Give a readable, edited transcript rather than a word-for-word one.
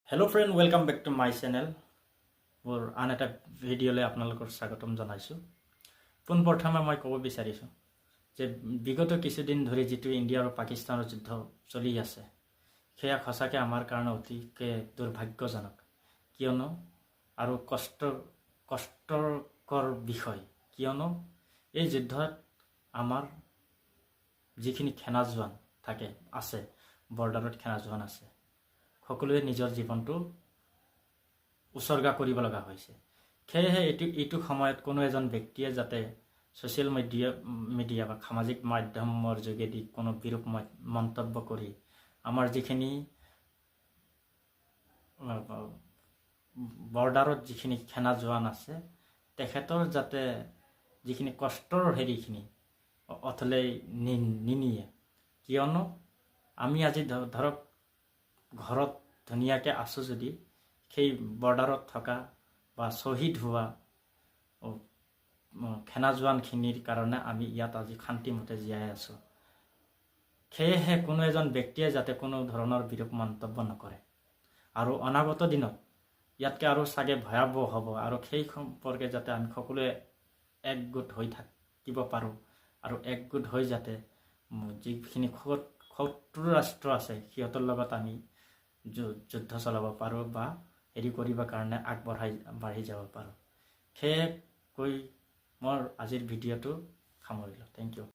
Hello friend, welcome back to my channel. মোৰ আন এটা ভিডিঅ'লৈ আপোনালোকৰ স্বাগতম জনাইছো। পোনপ্ৰথমে মই ক'ব বিচাৰিছো যে বিগত কিছুদিন ধৰি যেটো ইণ্ডিয়া আৰু পাকিস্তানৰ যুদ্ধ চলি আছে সেয়া সঁচাকৈ আমাৰ কাৰণে অতিকে দুৰ্ভাগ্যজনক, কিয়নো আৰু কষ্টকৰ বিষয়, কিয়নো এই যুদ্ধত আমাৰ যিখিনি সেনা জোৱান থাকে আছে, বৰ্ডাৰত সেনা জোৱান আছে, সকলোৱে নিজৰ জীৱনটো উৎসৰ্গা কৰিব লগা হৈছে। সেয়েহে এইটো সময়ত কোনো এজন ব্যক্তিয়ে যাতে ছ'চিয়েল মিডিয়া বা সামাজিক মাধ্যমৰ যোগেদি কোনো বিৰূপ মন্তব্য কৰি আমাৰ যিখিনি বৰ্ডাৰত যিখিনি সেনা জোৱান আছে তেখেতৰ যাতে যিখিনি কষ্টৰ হেৰিখিনি অথলে নিনিয়ে, কিয়নো আমি আজি ধৰক ঘৰত ধুনীয়াকৈ আছোঁ যদি সেই বৰ্ডাৰত থকা বা শ্বহীদ হোৱা সেনা জোৱানখিনিৰ কাৰণে আমি ইয়াত আজি শান্তিমতে জীয়াই আছোঁ। সেয়েহে কোনো এজন ব্যক্তিয়ে যাতে কোনো ধৰণৰ বিৰূপ মন্তব্য নকৰে আৰু অনাগত দিনত ইয়াতকৈ আৰু চাগে ভয়াৱহ হ'ব, আৰু সেই সম্পৰ্কে যাতে আমি সকলোৱে একগোট হৈ থাকিব পাৰোঁ আৰু একগোট হৈ যাতে যিখিনি শত্ৰু ৰাষ্ট্ৰ আছে সিহঁতৰ লগত আমি যুদ্ধ চলাব পাৰোঁ বা হেৰি কৰিব কাৰণে বাঢ়ি যাব পাৰোঁ। সেয়ে কৈ মোৰ আজিৰ ভিডিঅ'টো সামৰিলোঁ। Thank U.